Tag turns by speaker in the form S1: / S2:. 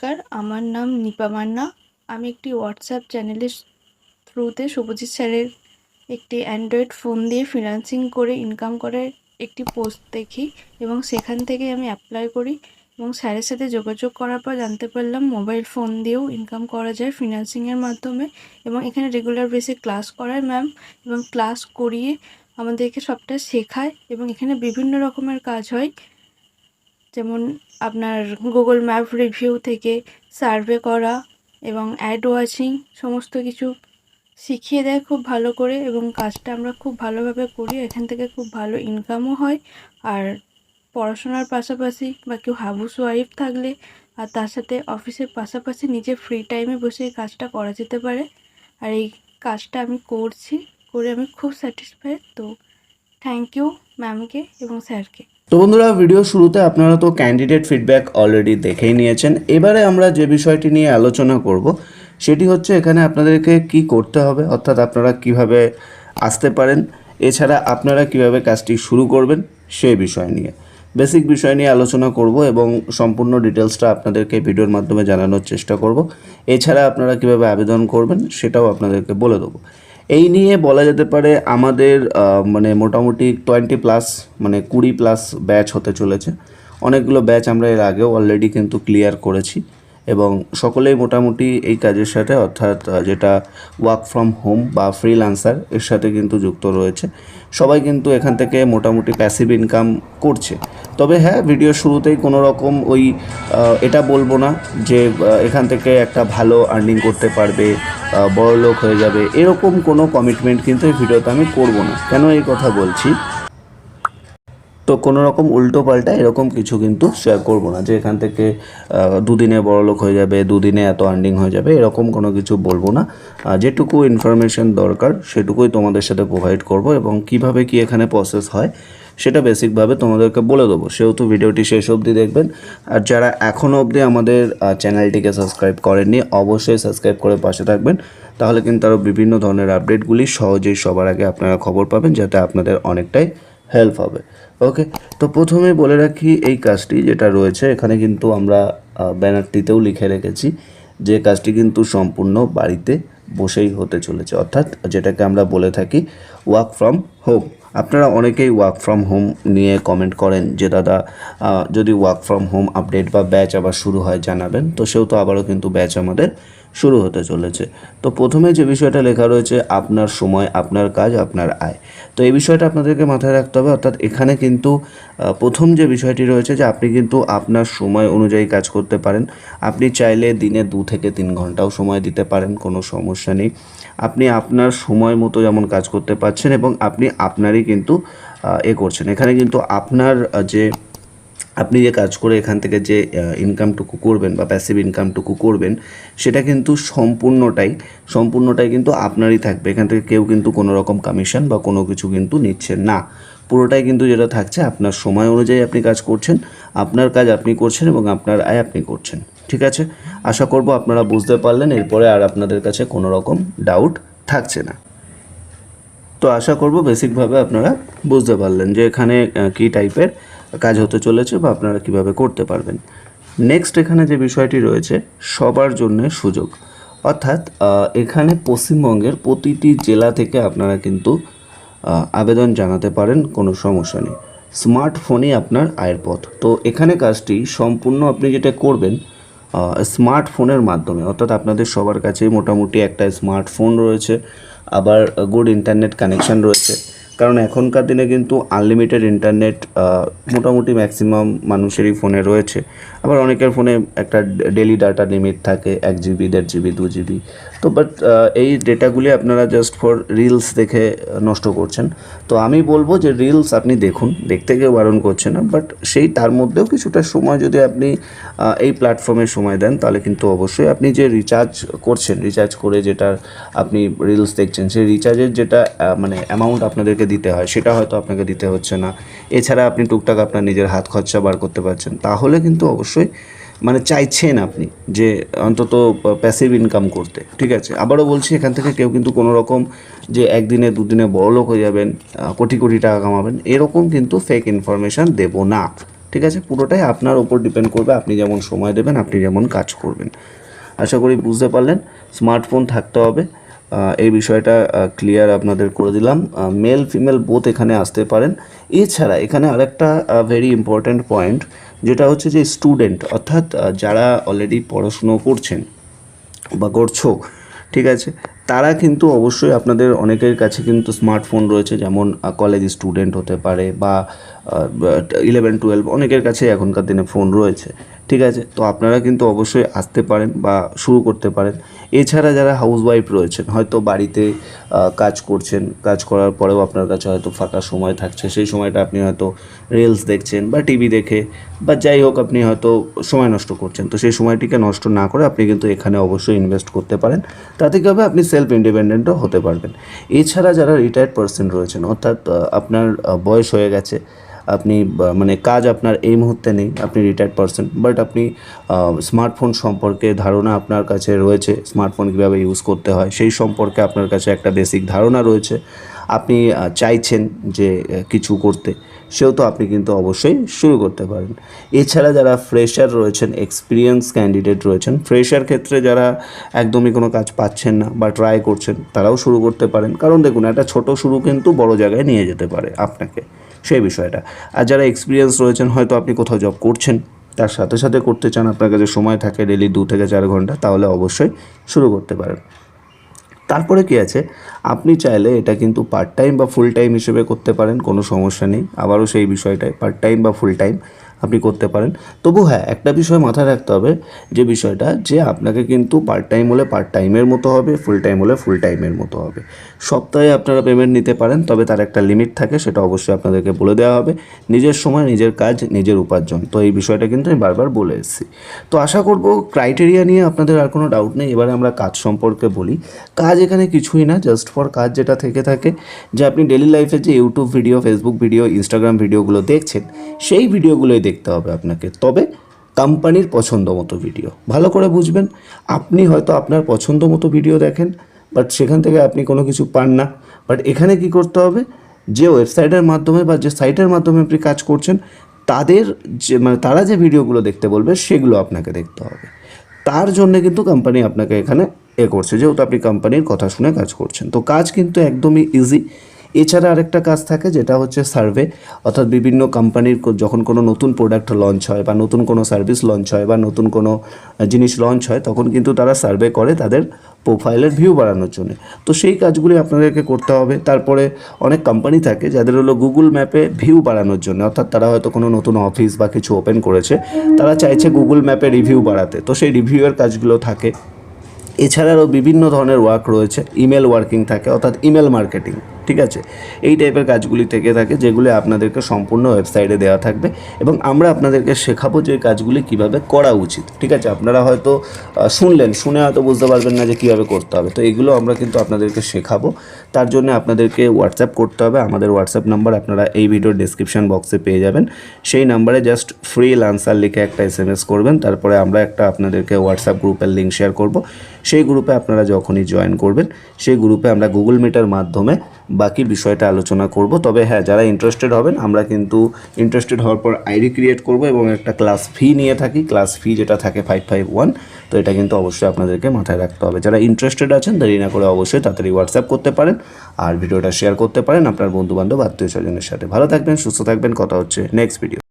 S1: নমস্কার, আমার নাম নিপা মান্না। আমি একটি হোয়াটসঅ্যাপ চ্যানেলের থ্রুতে শুভজিৎ স্যারের একটি অ্যান্ড্রয়েড ফোন দিয়ে ফ্রিল্যান্সিং করে ইনকাম করার একটি পোস্ট দেখি এবং সেখান থেকে আমি অ্যাপ্লাই করি এবং স্যারের সাথে যোগাযোগ করার পর জানতে পারলাম মোবাইল ফোন দিয়েও ইনকাম করা যায় ফ্রিল্যান্সিংয়ের মাধ্যমে। এবং এখানে রেগুলার বেসে ক্লাস করায় ম্যাম এবং ক্লাস করিয়ে আমাদেরকে সবটা শেখায় এবং এখানে বিভিন্ন রকমের কাজ হয়, যেমন আপনার গুগল ম্যাপ রিভিউ থেকে সার্ভে করা এবং অ্যাড ওয়াচিং সমস্ত কিছু শিখিয়ে দেয় খুব ভালো করে এবং কাজটা আমরা খুব ভালোভাবে করি। এখান থেকে খুব ভালো ইনকামও হয়। আর পড়াশোনার পাশাপাশি বা কেউ হাউস ওয়াইফ থাকলে আর তার সাথে অফিসের পাশাপাশি নিজের ফ্রি টাইমে বসে এই কাজটা করা যেতে পারে। আর এই কাজটা আমি করছি, করে আমি খুব স্যাটিসফাইড। তো থ্যাংক ইউ ম্যামকে এবং স্যারকে।
S2: তো বন্ধুরা, ভিডিও শুরুতে আপনারা তো ক্যান্ডিডেট ফিডব্যাক অলরেডি দেখেই নিয়েছেন। এবারে আমরা যে বিষয়টি নিয়ে আলোচনা করব সেটি হচ্ছে এখানে আপনাদেরকে কি করতে হবে, অর্থাৎ আপনারা কিভাবে আসতে পারেন, এছাড়া আপনারা কিভাবে কাজটি শুরু করবেন সেই বিষয় নিয়ে বেসিক বিষয় নিয়ে আলোচনা করব এবং সম্পূর্ণ ডিটেলসটা আপনাদেরকে ভিডিওর মাধ্যমে জানানোর চেষ্টা করব। এছাড়া আপনারা কিভাবে আবেদন করবেন সেটাও আপনাদেরকে বলে দেবো। এই নিয়ে বলা যেতে পারে আমাদের মানে মোটামুটি 20+ মানে 20+ ব্যাচ হতে চলেছে। অনেকগুলো ব্যাচ আমরা এর আগেও অলরেডি কিন্তু ক্লিয়ার করেছি এবং সকলেই মোটামুটি এই কাজের সাথে, অর্থাৎ যেটা ওয়ার্ক ফ্রম হোম বা ফ্রিল্যান্সার, এর সাথে কিন্তু যুক্ত রয়েছে। সবাই কিন্তু এখান থেকে মোটামুটি প্যাসিভ ইনকাম করছে। তবে হ্যাঁ, ভিডিও শুরুতেই কোনো রকম ওই এটা বলবো না যে এখান থেকে একটা ভালো আর্নিং করতে পারবে, বড় লোক হয়ে যাবে, এরকম কোনো কমিটমেন্ট কিন্তু এই ভিডিওতে আমি করব না। কেন এই কথা বলছি, তো কোনো রকম উল্টো পাল্টা এরকম কিছু কিন্তু শেয়ার করব না যে এখান থেকে দুদিনে বড়লোক হয়ে যাবে, দুদিনে এত আর্নিং হয়ে যাবে, এরকম কোনো কিছু বলবো না। যেটুকু ইনফরমেশন দরকার সেটুকুই তোমাদের সাথে প্রোভাইড করব এবং কিভাবে কি এখানে প্রসেস হয় সেটা বেসিকভাবে তোমাদেরকে বলে দেবো। সেহেতু ভিডিওটি শেষ অবধি দেখবেন। আর যারা এখনও অবধি আমাদের চ্যানেলটিকে সাবস্ক্রাইব করেননি, অবশ্যই সাবস্ক্রাইব করে পাশে থাকবেন। তাহলে কিন্তু আরও বিভিন্ন ধরনের আপডেটগুলি সহজেই সবার আগে আপনারা খবর পাবেন, যাতে আপনাদের অনেকটাই হেল্প হবে। ওকে, তো প্রথমে বলে রাখি এই কাজটি যেটা রয়েছে এখানে কিন্তু আমরা ব্যানারটিতেও লিখে রেখেছি যে কাজটি কিন্তু সম্পূর্ণ বাড়িতে বসেই হতে চলেছে, অর্থাৎ যেটাকে আমরা বলে থাকি ওয়ার্ক ফ্রম হোম। আপনারা অনেকেই ওয়ার্ক ফ্রম হোম নিয়ে কমেন্ট করেন যে দাদা যদি ওয়ার্ক ফ্রম হোম আপডেট বা ব্যাচ আবার শুরু হয় জানাবেন। তো সেহেতু আবারও কিন্তু ব্যাচ আমাদের শুরু হতে চলেছে। তো প্রথমে যে বিষয়টা লেখা রয়েছে আপনার সময়, আপনার কাজ, আপনার আয়। তো এই বিষয়টা আপনাদেরকে মাথায় রাখতে হবে। অর্থাৎ এখানে কিন্তু প্রথম যে বিষয়টি রয়েছে যে আপনি কিন্তু আপনার সময় অনুযায়ী কাজ করতে পারেন। আপনি চাইলে দিনে 2 থেকে 3 ঘন্টাও সময় দিতে পারেন, কোনো সমস্যা নেই। আপনি আপনার সময় মতো যেমন কাজ করতে পারছেন এবং আপনি আপনারই কিন্তু করছেন। এখানে কিন্তু আপনার আপনি যে কাজ করে এখান থেকে যে ইনকামটুকু করবেন বা প্যাসিভ ইনকামটুকু করবেন সেটা কিন্তু সম্পূর্ণটাই কিন্তু আপনারই থাকবে। এখান থেকে কেউ কিন্তু কোনো রকম কমিশন বা কোনো কিছু কিন্তু নিচ্ছেন না। পুরোটাই কিন্তু যেটা থাকছে আপনার সময় অনুযায়ী আপনি কাজ করছেন, আপনার কাজ আপনি করছেন এবং আপনার আয় আপনি করছেন। ঠিক আছে, আশা করব আপনারা বুঝতে পারলেন। এরপরে আর আপনাদের কাছে কোনো রকম ডাউট থাকছে না। তো আশা করব বেসিকভাবে আপনারা বুঝতে পারলেন যে এখানে কী টাইপের কাজ হতে চলেছে বা আপনারা কিভাবে করতে পারবেন। নেক্সট এখানে যে বিষয়টি রয়েছে সবার জন্য সুযোগ, অর্থাৎ এখানে পশ্চিমবঙ্গের প্রতিটি জেলা থেকে আপনারা কিন্তু আবেদন জানাতে পারেন, কোনো সমস্যা নেই। স্মার্টফোনই আপনার আয়ের পথ। তো এখানে কাজটি সম্পূর্ণ আপনি যেটা করবেন স্মার্টফোনের মাধ্যমে, অর্থাৎ আপনাদের সবার কাছেই মোটামুটি একটা স্মার্টফোন রয়েছে, আবার গুড ইন্টারনেট কানেকশান রয়েছে। কারণ এখনকার দিনে কিন্তু আনলিমিটেড ইন্টারনেট মোটামুটি ম্যাক্সিমাম মানুষেরই ফোনে রয়েছে। আবার অনেকের ফোনে একটা ডেলি ডাটা লিমিট থাকে 1 GB, 1.5 GB, 2 GB। তো বাট এই ডেটাগুলি আপনারা জাস্ট ফর রিলস দেখে নষ্ট করছেন। তো আমি বলবো যে রিলস আপনি দেখুন, দেখতে কেউ বারণ করছে না, বাট তার মধ্যেও কিছুটা সময় যদি আপনি এই প্ল্যাটফর্মে সময় দেন তাহলে কিন্তু অবশ্যই আপনি যে রিচার্জ করছেন, রিচার্জ করে যেটা আপনি রিলস দেখছেন সেই রিচার্জের যেটা মানে অ্যামাউন্ট আপনাদেরকে দিতে হয় সেটা হয়তো আপনাকে দিতে হচ্ছে না। এছাড়া আপনি টুকটাক আপনার নিজের হাত খরচা বার করতে পারছেন, তাহলে কিন্তু অবশ্যই মানে চাইছেন আপনি যে অন্তত প্যাসিভ ইনকাম করতে। ঠিক আছে, আবারও বলছি এখান থেকে কেউ কিন্তু কোনো রকম যে একদিনে দুদিনে বড়লোক হয়ে যাবেন, কোটি কোটি টাকা কামাবেন, এরকম কিন্তু ফেক ইনফরমেশান দেব না। ঠিক আছে, পুরোটাই আপনার ওপর ডিপেন্ড করবে, আপনি যেমন সময় দেবেন, আপনি যেমন কাজ করবেন। আশা করি বুঝতে পারলেন। স্মার্টফোন থাকতে হবে, এই বিষয়টা ক্লিয়ার আপনাদের করে দিলাম। মেল ফিমেল বোথ এখানে আসতে পারেন। এছাড়া এখানে আরেকটা ভেরি ইম্পর্ট্যান্ট পয়েন্ট, যেটা হচ্ছে যে স্টুডেন্ট, অর্থাৎ যারা অলরেডি পড়াশুনো করছেন বা করছো, ঠিক আছে, তারা কিন্তু অবশ্যই আপনাদের অনেকের কাছে কিন্তু স্মার্টফোন রয়েছে, যেমন কলেজ স্টুডেন্ট হতে পারে বা 11-12 অনেকের কাছে এখনকার দিনে ফোন রয়েছে, ঠিক আছে। তো আপনারা কিন্তু অবশ্যই আসতে পারেন বা শুরু করতে পারেন। এছাড়া যারা হাউসওয়াইফ রয়েছেন, হয়তো বাড়িতে কাজ করছেন, কাজ করার পরেও আপনার কাছে হয়তো ফাঁকা সময় থাকছে, সেই সময়টা আপনি হয়তো রিলস দেখছেন বা টিভি দেখে বা যাই হোক আপনি হয়তো সময় নষ্ট করছেন, তো সেই সময়টিকে নষ্ট না করে আপনি কিন্তু এখানে অবশ্যই ইনভেস্ট করতে পারেন। তাতে কী হবে, আপনি সেলফ ইন্ডিপেন্ডেন্টও হতে পারবেন। এছাড়া যারা রিটায়ার্ড পারসন রয়েছেন, অর্থাৎ আপনার বয়স হয়ে গেছে, আপনি মানে কাজ আপনার এই মুহূর্তে নেই, আপনি রিটায়ার্ড পারসন, বাট আপনি স্মার্টফোন সম্পর্কে ধারণা আপনার কাছে রয়েছে, স্মার্টফোন কীভাবে ইউজ করতে হয় সেই সম্পর্কে আপনার কাছে একটা বেসিক ধারণা রয়েছে, আপনি চাইছেন যে কিছু করতে, সেহেতু আপনি কিন্তু অবশ্যই শুরু করতে পারেন। এছাড়া যারা ফ্রেশার রয়েছেন, এক্সপিরিয়েন্স ক্যান্ডিডেট রয়েছেন, ফ্রেশার ক্ষেত্রে যারা একদমই কোনো কাজ পাচ্ছেন না বা ট্রাই করছেন, তারাও শুরু করতে পারেন। কারণ দেখুন, একটা ছোট শুরু কিন্তু বড় জায়গায় নিয়ে যেতে পারে আপনাকে, সেই বিষয়টা। আর যারা এক্সপিরিয়েন্স রয়েছেন, হয়তো আপনি কোথাও জব করছেন, তার সাথে সাথে করতে চান, আপনার কাছে সময় থাকে ডেলি 2 থেকে 4 ঘন্টা, তাহলে অবশ্যই শুরু করতে পারেন। তারপরে কি আছে, আপনি চাইলে এটা কিন্তু পার্ট টাইম বা ফুল টাইম হিসেবে করতে পারেন, কোনো সমস্যা নেই। আবারও সেই বিষয়টাই, পার্ট টাইম বা ফুল টাইম আপনি করতে পারেন। তবু হ্যাঁ, একটা বিষয় মাথায় রাখতে হবে, যে বিষয়টা যে আপনাকে কিন্তু পার্ট টাইম হলে পার্ট টাইমের মতো হবে, ফুল টাইম হলে ফুল টাইমের মতো হবে। সপ্তাহে আপনারা পেমেন্ট নিতে পারেন, তবে তার একটা লিমিট থাকে, সেটা অবশ্যই আপনাদেরকে বলে দেওয়া হবে। নিজের সময়, নিজের কাজ, নিজের উপার্জন, তো এই বিষয়টা কিন্তু আমি বারবার বলে এসেছি। তো আশা করব ক্রাইটেরিয়া নিয়ে আপনাদের আর কোনো ডাউট নেই। এবারে আমরা কাজ সম্পর্কে বলি। কাজ এখানে কিছুই না, জাস্ট ফর কাজ যেটা থেকে থাকে, যে আপনি ডেলি লাইফে যে YouTube video, Facebook video, Instagram ভিডিওগুলো দেখছেন, সেই ভিডিওগুলোই দেখতে হবে আপনাকে, তবে কোম্পানির পছন্দ মতো ভিডিও। ভালো করে বুঝবেন, আপনি হয়তো আপনার পছন্দ মতো ভিডিও দেখেন, বাট সেখান থেকে আপনি কোনো কিছু পান না। বাট এখানে কি করতে হবে, যে ওয়েবসাইটের মাধ্যমে বা যে সাইটের মাধ্যমে আপনি কাজ করছেন, তাদের যে তারা যে ভিডিওগুলো দেখতে বলবে, সেগুলো আপনাকে দেখতে হবে। তার জন্যে কিন্তু কোম্পানি আপনাকে এখানে করছে, যেহেতু আপনি কোম্পানির কথা শুনে কাজ করছেন। তো কাজ কিন্তু একদমই ইজি। এছাড়া আরেকটা কাজ থাকে, যেটা হচ্ছে সার্ভে, অর্থাৎ বিভিন্ন কোম্পানির যখন কোনো নতুন প্রোডাক্ট লঞ্চ হয় বা নতুন কোনো সার্ভিস লঞ্চ হয় বা নতুন কোনো জিনিস লঞ্চ হয়, তখন কিন্তু তারা সার্ভে করে তাদের প্রোফাইলের ভিউ বাড়ানোর জন্য। তো সেই কাজগুলি আপনাদেরকে করতে হবে। তারপরে অনেক কোম্পানি থাকে যাদের হলো গুগল ম্যাপে ভিউ বাড়ানোর জন্য, অর্থাৎ তারা হয়তো কোনো নতুন অফিস বা কিছু ওপেন করেছে, তারা চাইছে গুগল ম্যাপে রিভিউ বাড়াতে, তো সেই রিভিউয়ের কাজগুলো থাকে। এছাড়াও বিভিন্ন ধরনের ওয়ার্ক রয়েছে, ইমেল ওয়ার্কিং থাকে, অর্থাৎ ইমেল মার্কেটিং, ঠিক আছে, এই টাইপের কাজগুলি থেকে থাকে, যেগুলি আপনাদেরকে সম্পূর্ণ ওয়েবসাইটে দেওয়া থাকবে এবং আমরা আপনাদেরকে শেখাবো যে কাজগুলি কিভাবে করা উচিত, ঠিক আছে। আপনারা হয়তো শুনে হয়তো বুঝতে পারবেন না যে কীভাবে করতে হবে, তো এগুলো আমরা কিন্তু আপনাদেরকে শেখাবো। তার জন্য আপনাদেরকে হোয়াটসঅ্যাপ করতে হবে। আমাদের হোয়াটসঅ্যাপ নাম্বার আপনারা এই ভিডিওর ডেসক্রিপশন বক্সে পেয়ে যাবেন। সেই নাম্বারে জাস্ট ফ্রিল্যান্সার লিখে একটা SMS করবেন, তারপরে আমরা একটা আপনাদেরকে হোয়াটসঅ্যাপ গ্রুপের লিঙ্ক শেয়ার করব। সেই গ্রুপে আপনারা যখনই জয়েন করবেন, সেই গ্রুপে আমরা গুগল মিটের মাধ্যমে বাকি বিষয়টা আলোচনা করব। তবে হ্যাঁ, যারা ইন্টারেস্টেড হবেন, আমরা কিন্তু ইন্টারেস্টেড হওয়ার পর আইডি ক্রিয়েট করব এবং একটা ক্লাস ফি নিয়ে থাকি, ক্লাস ফি যেটা থাকে 551। তো এটা কিন্তু অবশ্যই আপনাদেরকে মাথায় রাখতে হবে। যারা ইন্টারেস্টেড আছেন, দেরি না করে অবশ্যই তাড়াতাড়ি হোয়াটসঅ্যাপ করতে পারেন আর ভিডিওটা শেয়ার করতে পারেন আপনার বন্ধুবান্ধব, আত্মীয় স্বজনের সাথে। ভালো থাকবেন, সুস্থ থাকবেন, কথা হচ্ছে নেক্সট ভিডিও।